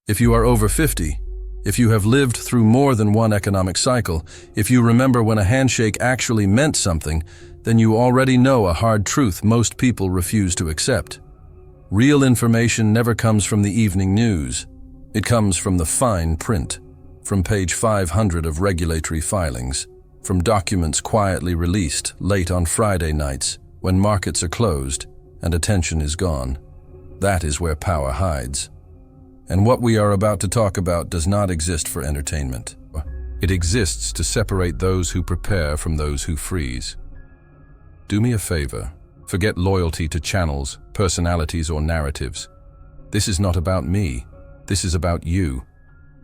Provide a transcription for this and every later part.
If you are over 50, if you have lived through more than one economic cycle, if you remember when a handshake actually meant something, then you already know a hard truth most people refuse to accept. Real information never comes from the evening news. It comes from the fine print, from page 500 of regulatory filings, from documents quietly released late on Friday nights when markets are closed and attention is gone. That is where power hides. And what we are about to talk about does not exist for entertainment. It exists to separate those who prepare from those who freeze. Do me a favor. Forget loyalty to channels, personalities, or narratives. This is not about me. This is about you.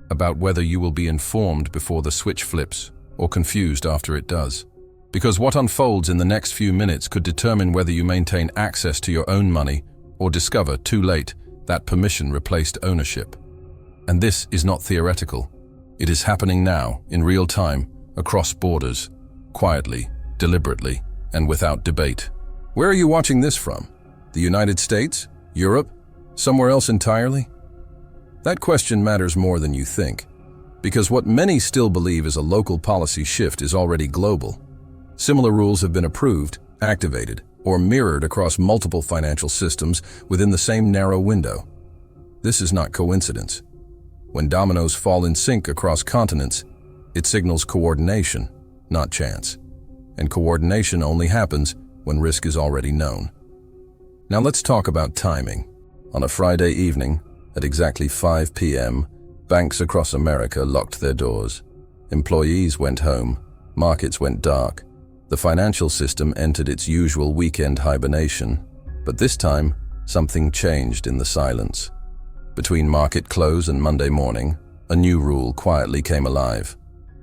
About whether you will be informed before the switch flips or confused after it does. Because what unfolds in the next few minutes could determine whether you maintain access to your own money or discover too late that permission replaced ownership. And this is not theoretical. It is happening now, in real time, across borders, quietly, deliberately, and without debate. Where are you watching this from? The United States? Europe? Somewhere else entirely? That question matters more than you think, because what many still believe is a local policy shift is already global. Similar rules have been approved, activated, or mirrored across multiple financial systems within the same narrow window. This is not coincidence. When dominoes fall in sync across continents, it signals coordination, not chance. And coordination only happens when risk is already known. Now let's talk about timing. On a Friday evening, at exactly 5 p.m., banks across America locked their doors. Employees went home, markets went dark. The financial system entered its usual weekend hibernation, but this time, something changed in the silence. Between market close and Monday morning, a new rule quietly came alive.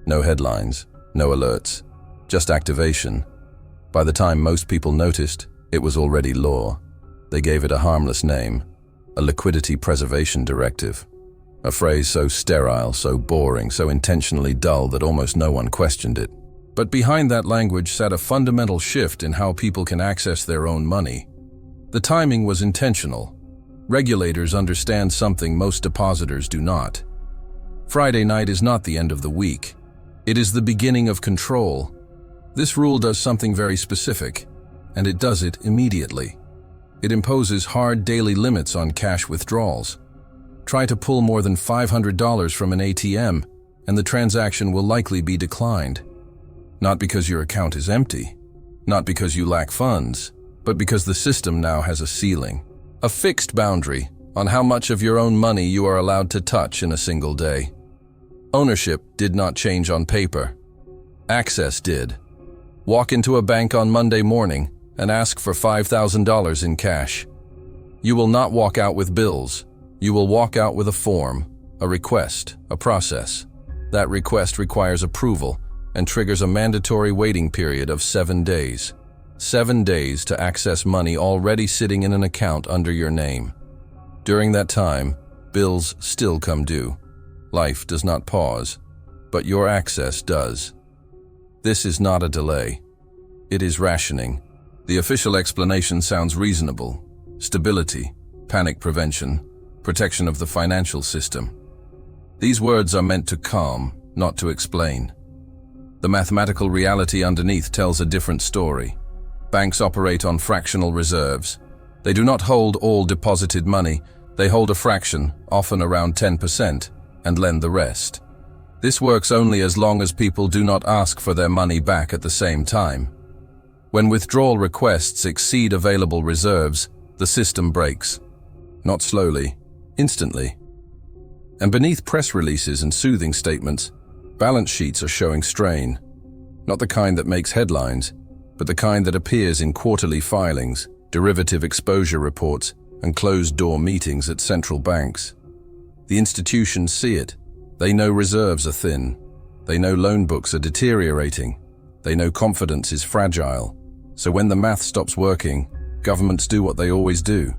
No headlines, no alerts, just activation. By the time most people noticed, it was already law. They gave it a harmless name, a liquidity preservation directive. A phrase so sterile, so boring, so intentionally dull that almost no one questioned it. But behind that language sat a fundamental shift in how people can access their own money. The timing was intentional. Regulators understand something most depositors do not. Friday night is not the end of the week. It is the beginning of control. This rule does something very specific, and it does it immediately. It imposes hard daily limits on cash withdrawals. Try to pull more than $500 from an ATM, and the transaction will likely be declined. Not because your account is empty, not because you lack funds, but because the system now has a ceiling, a fixed boundary on how much of your own money you are allowed to touch in a single day. Ownership did not change on paper. Access did. Walk into a bank on Monday morning and ask for $5,000 in cash. You will not walk out with bills. You will walk out with a form, a request, a process. That request requires approval and triggers a mandatory waiting period of 7 days. 7 days to access money already sitting in an account under your name. During that time, bills still come due. Life does not pause, but your access does. This is not a delay. It is rationing. The official explanation sounds reasonable. Stability, panic prevention, protection of the financial system. These words are meant to calm, not to explain. The mathematical reality underneath tells a different story. Banks operate on fractional reserves. They do not hold all deposited money. They hold a fraction, often around 10%, and lend the rest. This works only as long as people do not ask for their money back at the same time. When withdrawal requests exceed available reserves, the system breaks. Not slowly, instantly. And beneath press releases and soothing statements, balance sheets are showing strain. Not the kind that makes headlines, but the kind that appears in quarterly filings, derivative exposure reports, and closed-door meetings at central banks. The institutions see it. They know reserves are thin. They know loan books are deteriorating. They know confidence is fragile. So when the math stops working, governments do what they always do.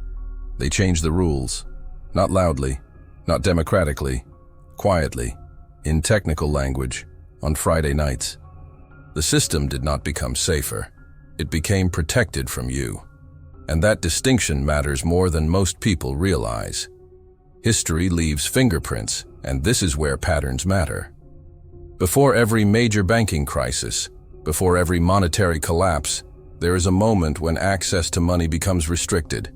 They change the rules. Not loudly, not democratically, quietly, in technical language, on Friday nights. The system did not become safer. It became protected from you. And that distinction matters more than most people realize. History leaves fingerprints, and this is where patterns matter. Before every major banking crisis, before every monetary collapse, there is a moment when access to money becomes restricted.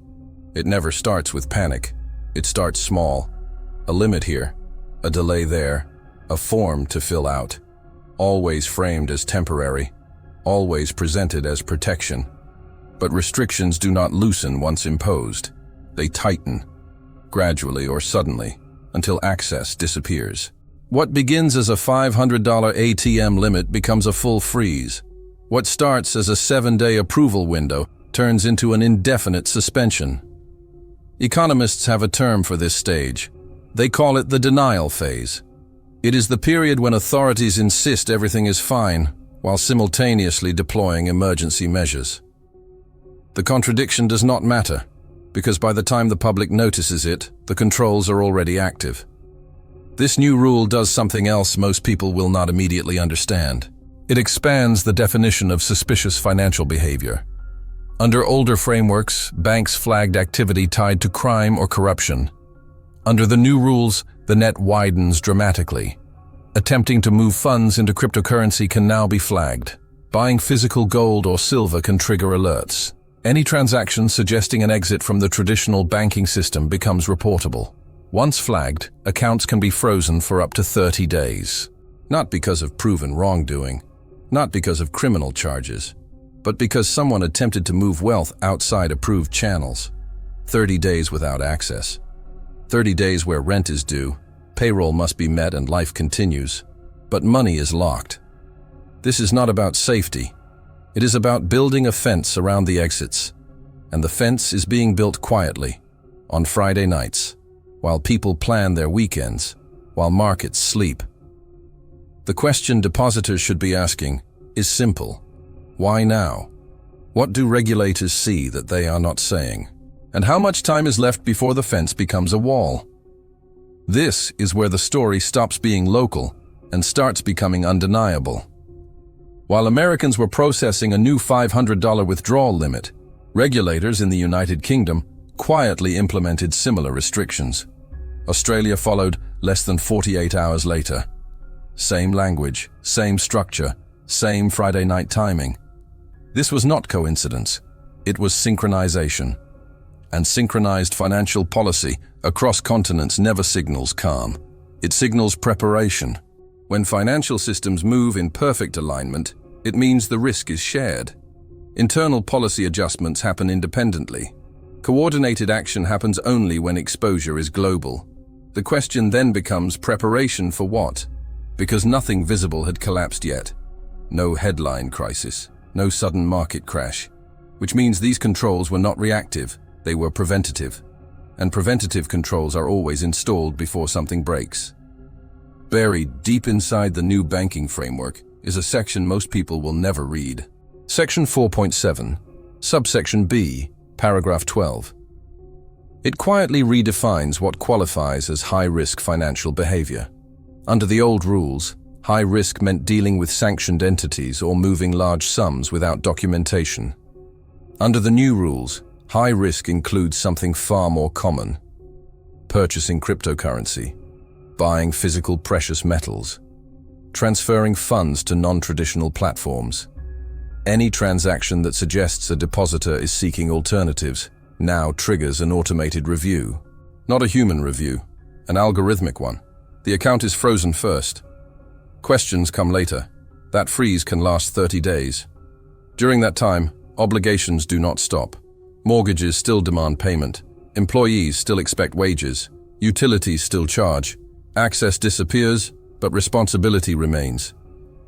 It never starts with panic. It starts small. A limit here, a delay there, a form to fill out. Always framed as temporary, always presented as protection. But restrictions do not loosen once imposed. They tighten, gradually or suddenly, until access disappears. What begins as a $500 ATM limit becomes a full freeze. What starts as a 7-day approval window turns into an indefinite suspension. Economists have a term for this stage. They call it the denial phase. It is the period when authorities insist everything is fine, while simultaneously deploying emergency measures. The contradiction does not matter, because by the time the public notices it, the controls are already active. This new rule does something else most people will not immediately understand. It expands the definition of suspicious financial behavior. Under older frameworks, banks flagged activity tied to crime or corruption. Under the new rules, the net widens dramatically. Attempting to move funds into cryptocurrency can now be flagged. Buying physical gold or silver can trigger alerts. Any transaction suggesting an exit from the traditional banking system becomes reportable. Once flagged, accounts can be frozen for up to 30 days. Not because of proven wrongdoing, not because of criminal charges, but because someone attempted to move wealth outside approved channels. 30 days without access. 30 days where rent is due, payroll must be met and life continues, but money is locked. This is not about safety. It is about building a fence around the exits, and the fence is being built quietly, on Friday nights, while people plan their weekends, while markets sleep. The question depositors should be asking is simple. Why now? What do regulators see that they are not saying? And how much time is left before the fence becomes a wall? This is where the story stops being local and starts becoming undeniable. While Americans were processing a new $500 withdrawal limit, regulators in the United Kingdom quietly implemented similar restrictions. Australia followed less than 48 hours later. Same language, same structure, same Friday night timing. This was not coincidence. It was synchronization. And synchronized financial policy across continents never signals calm. It signals preparation. When financial systems move in perfect alignment, it means the risk is shared. Internal policy adjustments happen independently. Coordinated action happens only when exposure is global. The question then becomes preparation for what? Because nothing visible had collapsed yet. No headline crisis, no sudden market crash, which means these controls were not reactive, they were preventative. And preventative controls are always installed before something breaks. Buried deep inside the new banking framework is a section most people will never read. Section 4.7, subsection B, paragraph 12. It quietly redefines what qualifies as high-risk financial behavior. Under the old rules, high risk meant dealing with sanctioned entities or moving large sums without documentation. Under the new rules, high risk includes something far more common: purchasing cryptocurrency, buying physical precious metals, transferring funds to non-traditional platforms. Any transaction that suggests a depositor is seeking alternatives now triggers an automated review. Not a human review, an algorithmic one. The account is frozen first. Questions come later. That freeze can last 30 days. During that time, obligations do not stop. Mortgages still demand payment. Employees still expect wages. Utilities still charge. Access disappears, but responsibility remains.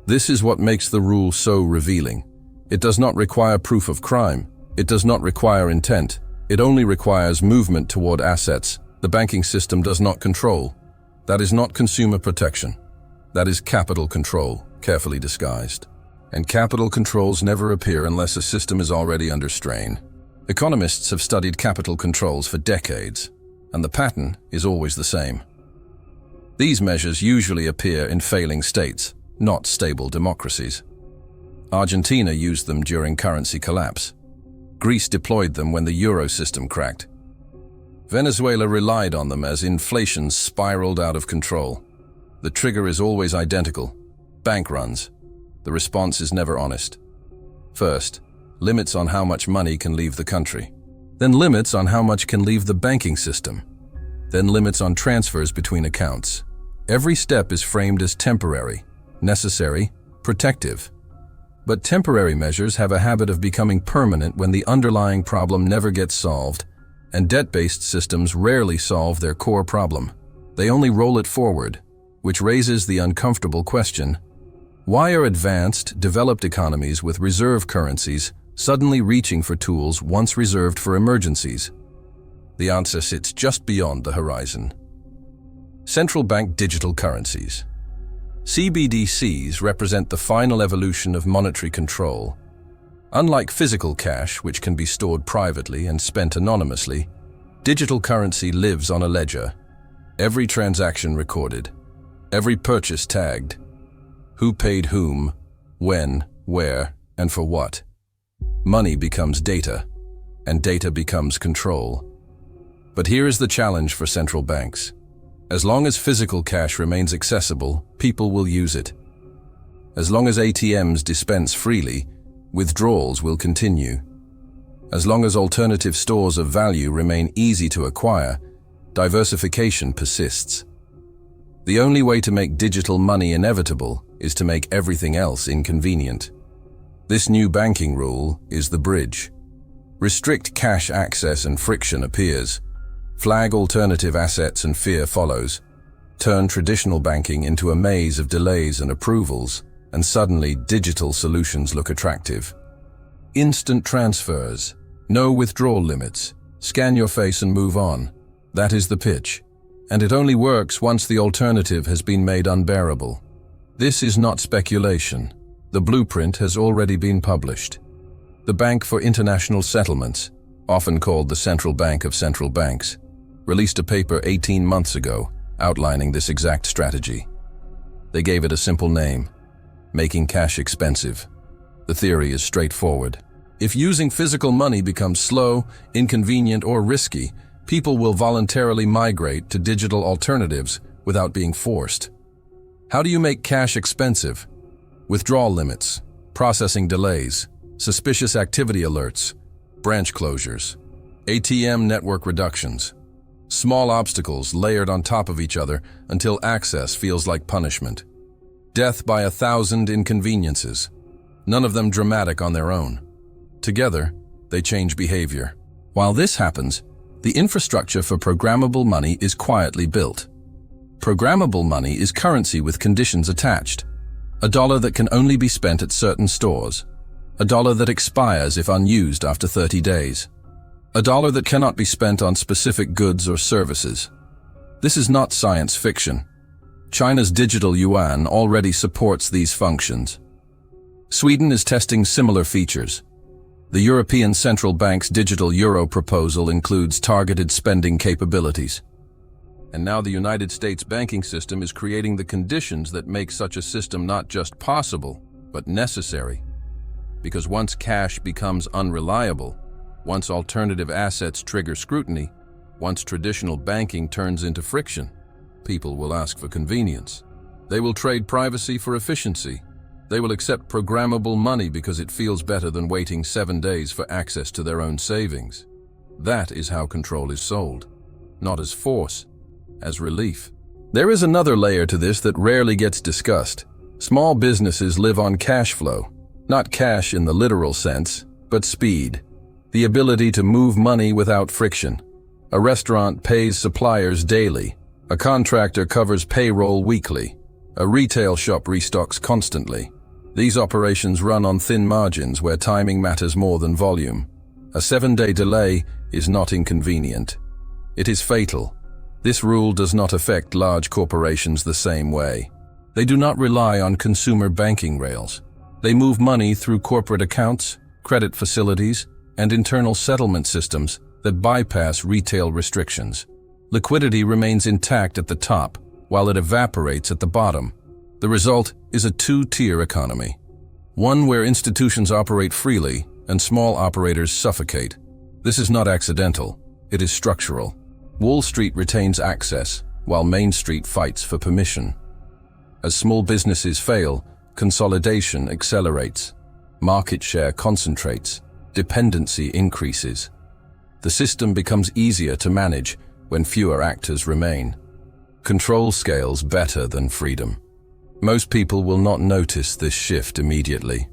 This is what makes the rule so revealing. It does not require proof of crime. It does not require intent. It only requires movement toward assets the banking system does not control. That is not consumer protection. That is capital control, carefully disguised. And capital controls never appear unless a system is already under strain. Economists have studied capital controls for decades, and the pattern is always the same. These measures usually appear in failing states, not stable democracies. Argentina used them during currency collapse. Greece deployed them when the euro system cracked. Venezuela relied on them as inflation spiraled out of control. The trigger is always identical: bank runs. The response is never honest. First, limits on how much money can leave the country. Then limits on how much can leave the banking system. Then limits on transfers between accounts. Every step is framed as temporary, necessary, protective. But temporary measures have a habit of becoming permanent when the underlying problem never gets solved, and debt-based systems rarely solve their core problem. They only roll it forward, which raises the uncomfortable question: why are advanced, developed economies with reserve currencies suddenly reaching for tools once reserved for emergencies? The answer sits just beyond the horizon. Central bank digital currencies. CBDCs represent the final evolution of monetary control. Unlike physical cash, which can be stored privately and spent anonymously, digital currency lives on a ledger. Every transaction recorded, every purchase tagged. Who paid whom, when, where, and for what. Money becomes data, and data becomes control. But here is the challenge for central banks. As long as physical cash remains accessible, people will use it. As long as ATMs dispense freely, withdrawals will continue. As long as alternative stores of value remain easy to acquire, diversification persists. The only way to make digital money inevitable is to make everything else inconvenient. This new banking rule is the bridge. Restrict cash access and friction appears. Flag alternative assets and fear follows. Turn traditional banking into a maze of delays and approvals, and suddenly digital solutions look attractive. Instant transfers. No withdrawal limits. Scan your face and move on. That is the pitch. And it only works once the alternative has been made unbearable. This is not speculation. The blueprint has already been published. The Bank for International Settlements, often called the Central Bank of Central Banks, released a paper 18 months ago outlining this exact strategy. They gave it a simple name: making cash expensive. The theory is straightforward. If using physical money becomes slow, inconvenient, or risky, people will voluntarily migrate to digital alternatives without being forced. How do you make cash expensive? Withdrawal limits, processing delays, suspicious activity alerts, branch closures, ATM network reductions. Small obstacles layered on top of each other until access feels like punishment. Death by 1,000 inconveniences, none of them dramatic on their own. Together, they change behavior. While this happens, the infrastructure for programmable money is quietly built. Programmable money is currency with conditions attached. A dollar that can only be spent at certain stores. A dollar that expires if unused after 30 days. A dollar that cannot be spent on specific goods or services. This is not science fiction. China's digital yuan already supports these functions. Sweden is testing similar features. The European Central Bank's digital euro proposal includes targeted spending capabilities. And now the United States banking system is creating the conditions that make such a system not just possible, but necessary. Because once cash becomes unreliable, once alternative assets trigger scrutiny, once traditional banking turns into friction, people will ask for convenience. They will trade privacy for efficiency. They will accept programmable money because it feels better than waiting 7 days for access to their own savings. That is how control is sold, not as force, as relief. There is another layer to this that rarely gets discussed. Small businesses live on cash flow, not cash in the literal sense, but speed. The ability to move money without friction. A restaurant pays suppliers daily. A contractor covers payroll weekly. A retail shop restocks constantly. These operations run on thin margins where timing matters more than volume. A 7-day delay is not inconvenient. It is fatal. This rule does not affect large corporations the same way. They do not rely on consumer banking rails. They move money through corporate accounts, credit facilities, and internal settlement systems that bypass retail restrictions. Liquidity remains intact at the top, while it evaporates at the bottom. The result is a two-tier economy. One where institutions operate freely and small operators suffocate. This is not accidental, it is structural. Wall Street retains access, while Main Street fights for permission. As small businesses fail, consolidation accelerates. Market share concentrates. Dependency increases. The system becomes easier to manage when fewer actors remain. Control scales better than freedom. Most people will not notice this shift immediately.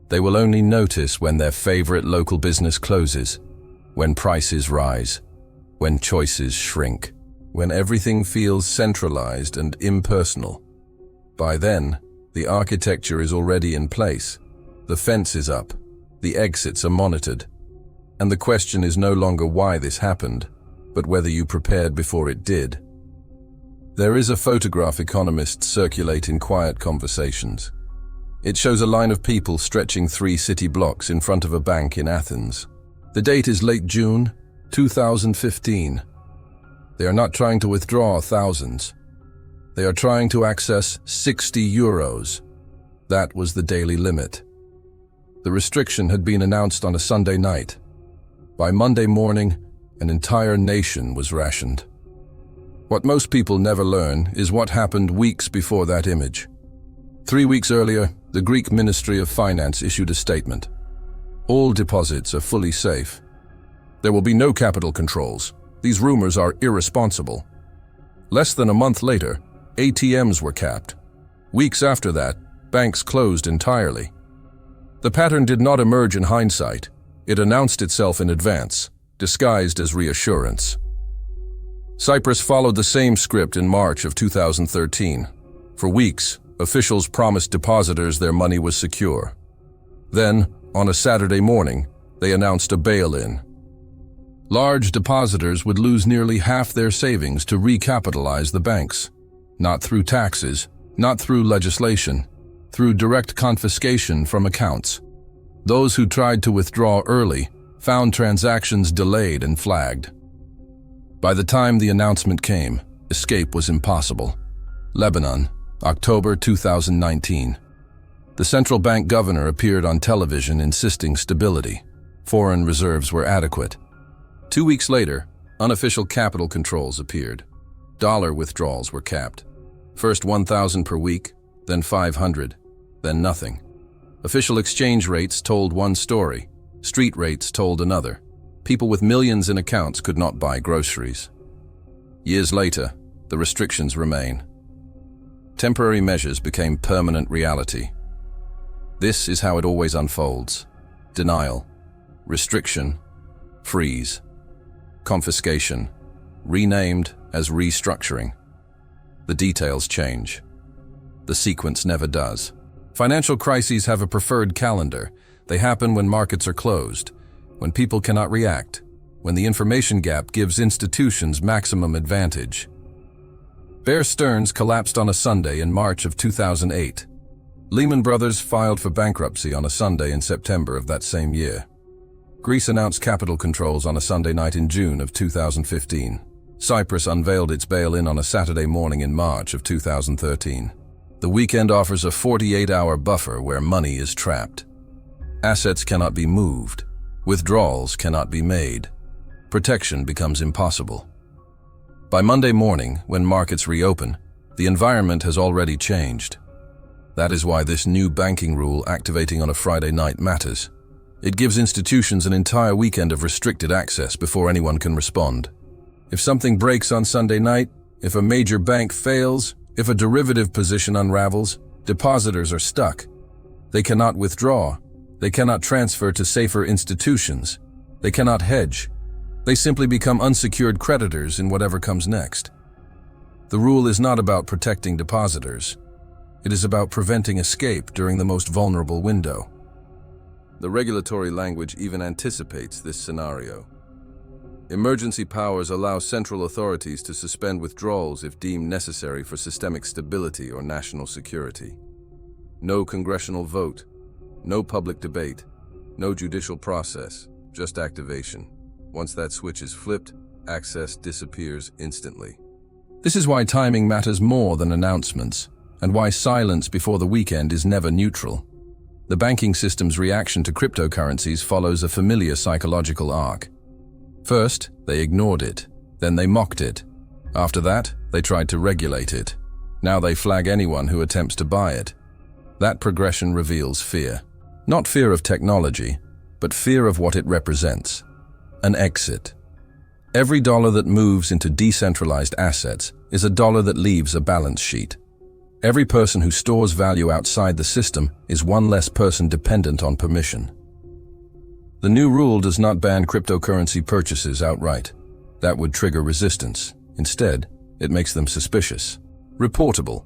They will only notice when their favorite local business closes, when prices rise, when choices shrink, when everything feels centralized and impersonal. By then, the architecture is already in place. The fence is up, the exits are monitored, and the question is no longer why this happened, but whether you prepared before it did. There is a photograph economists circulate in quiet conversations. It shows a line of people stretching 3 city blocks in front of a bank in Athens. The date is late June 2015. They are not trying to withdraw thousands. They are trying to access 60 euros. That was the daily limit. The restriction had been announced on a Sunday night. By Monday morning, an entire nation was rationed. What most people never learn is what happened weeks before that image. 3 weeks earlier, the Greek Ministry of Finance issued a statement. All deposits are fully safe. There will be no capital controls. These rumors are irresponsible. Less than a month later, ATMs were capped. Weeks after that, banks closed entirely. The pattern did not emerge in hindsight. It announced itself in advance, disguised as reassurance. Cyprus followed the same script in March of 2013. For weeks, officials promised depositors their money was secure. Then, on a Saturday morning, they announced a bail-in. Large depositors would lose nearly half their savings to recapitalize the banks. Not through taxes, not through legislation, through direct confiscation from accounts. Those who tried to withdraw early found transactions delayed and flagged. By the time the announcement came, escape was impossible. Lebanon, October 2019. The central bank governor appeared on television insisting stability. Foreign reserves were adequate. 2 weeks later, unofficial capital controls appeared. Dollar withdrawals were capped. First 1,000 per week, then 500, then nothing. Official exchange rates told one story. Street rates told another. People with millions in accounts could not buy groceries. Years later, the restrictions remain. Temporary measures became permanent reality. This is how it always unfolds. Denial, restriction, freeze, confiscation, renamed as restructuring. The details change. The sequence never does. Financial crises have a preferred calendar. They happen when markets are closed, when people cannot react, when the information gap gives institutions maximum advantage. Bear Stearns collapsed on a Sunday in March of 2008. Lehman Brothers filed for bankruptcy on a Sunday in September of that same year. Greece announced capital controls on a Sunday night in June of 2015. Cyprus unveiled its bail-in on a Saturday morning in March of 2013. The weekend offers a 48-hour buffer where money is trapped. Assets cannot be moved. Withdrawals cannot be made. Protection becomes impossible. By Monday morning, when markets reopen, the environment has already changed. That is why this new banking rule activating on a Friday night matters. It gives institutions an entire weekend of restricted access before anyone can respond. If something breaks on Sunday night, if a major bank fails, if a derivative position unravels, depositors are stuck. They cannot withdraw. They cannot transfer to safer institutions. They cannot hedge. They simply become unsecured creditors in whatever comes next. The rule is not about protecting depositors. It is about preventing escape during the most vulnerable window. The regulatory language even anticipates this scenario. Emergency powers allow central authorities to suspend withdrawals if deemed necessary for systemic stability or national security. No congressional vote, no public debate, no judicial process, just activation. Once that switch is flipped, access disappears instantly. This is why timing matters more than announcements, and why silence before the weekend is never neutral. The banking system's reaction to cryptocurrencies follows a familiar psychological arc. First, they ignored it. Then they mocked it. After that, they tried to regulate it. Now they flag anyone who attempts to buy it. That progression reveals fear. Not fear of technology, but fear of what it represents. An exit. Every dollar that moves into decentralized assets is a dollar that leaves a balance sheet. Every person who stores value outside the system is one less person dependent on permission. The new rule does not ban cryptocurrency purchases outright. That would trigger resistance. Instead, it makes them suspicious. Reportable.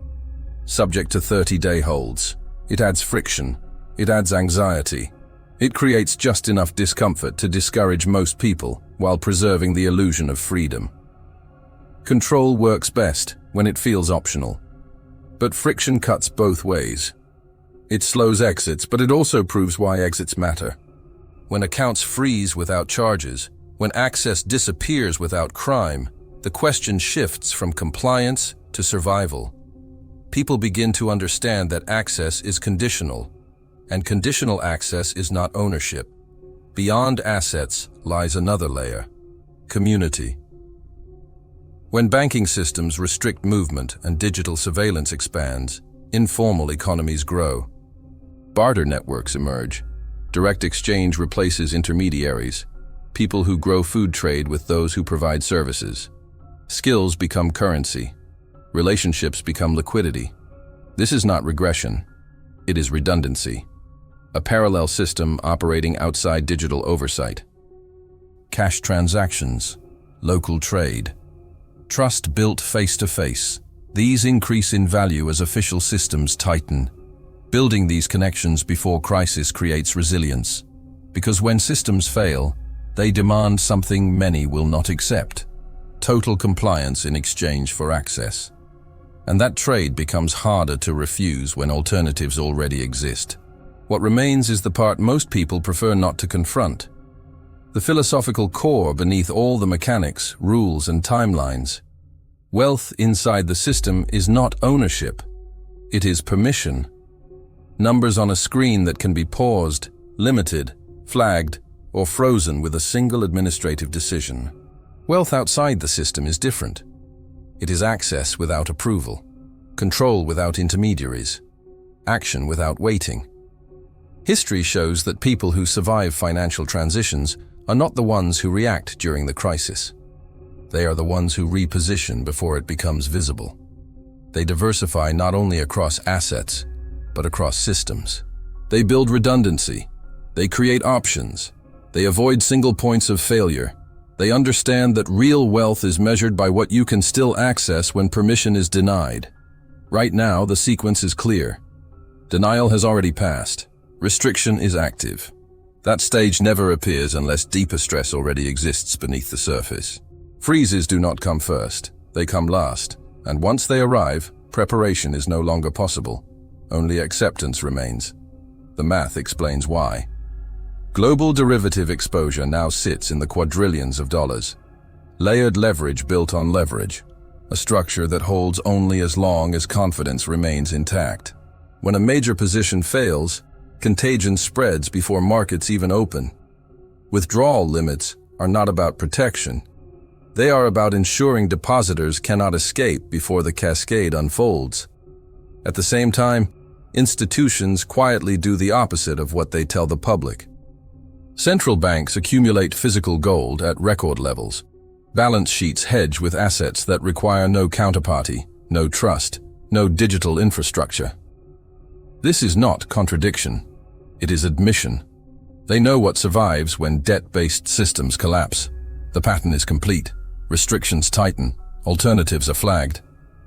Subject to 30-day holds. It adds friction. It adds anxiety. It creates just enough discomfort to discourage most people while preserving the illusion of freedom. Control works best when it feels optional. But friction cuts both ways. It slows exits, but it also proves why exits matter. When accounts freeze without charges, when access disappears without crime, the question shifts from compliance to survival. People begin to understand that access is conditional, and conditional access is not ownership. Beyond assets lies another layer: community. When banking systems restrict movement and digital surveillance expands, informal economies grow. Barter networks emerge. Direct exchange replaces intermediaries. People who grow food trade with those who provide services. Skills become currency. Relationships become liquidity. This is not regression. It is redundancy. A parallel system operating outside digital oversight. Cash transactions. Local trade. Trust built face-to-face. These increase in value as official systems tighten. Building these connections before crisis creates resilience. Because when systems fail, they demand something many will not accept: total compliance in exchange for access. And that trade becomes harder to refuse when alternatives already exist. What remains is the part most people prefer not to confront. The philosophical core beneath all the mechanics, rules, and timelines. Wealth inside the system is not ownership. It is permission. Numbers on a screen that can be paused, limited, flagged, or frozen with a single administrative decision. Wealth outside the system is different. It is access without approval, control without intermediaries, action without waiting. History shows that people who survive financial transitions are not the ones who react during the crisis. They are the ones who reposition before it becomes visible. They diversify not only across assets, but across systems. They build redundancy. They create options. They avoid single points of failure. They understand that real wealth is measured by what you can still access when permission is denied. Right now, the sequence is clear. Denial has already passed. Restriction is active. That stage never appears unless deeper stress already exists beneath the surface. Freezes do not come first. They come last. And once they arrive, preparation is no longer possible. Only acceptance remains. The math explains why. Global derivative exposure now sits in the quadrillions of dollars. Layered leverage built on leverage. A structure that holds only as long as confidence remains intact. When a major position fails, contagion spreads before markets even open. Withdrawal limits are not about protection. They are about ensuring depositors cannot escape before the cascade unfolds. At the same time, institutions quietly do the opposite of what they tell the public. Central banks accumulate physical gold at record levels. Balance sheets hedge with assets that require no counterparty, no trust, no digital infrastructure. This is not contradiction. It is admission. They know what survives when debt-based systems collapse. The pattern is complete. Restrictions tighten. Alternatives are flagged.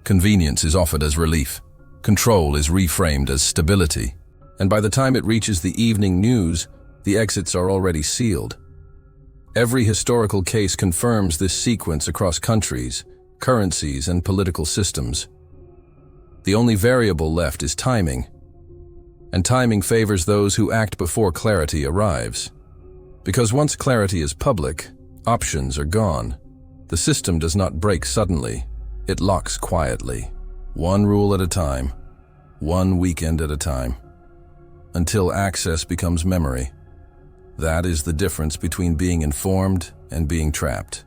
Convenience is offered as relief. Control is reframed as stability. And by the time it reaches the evening news, the exits are already sealed. Every historical case confirms this sequence across countries, currencies, and political systems. The only variable left is timing. And timing favors those who act before clarity arrives. Because once clarity is public, options are gone. The system does not break suddenly. It locks quietly. One rule at a time. One weekend at a time. Until access becomes memory. That is the difference between being informed and being trapped.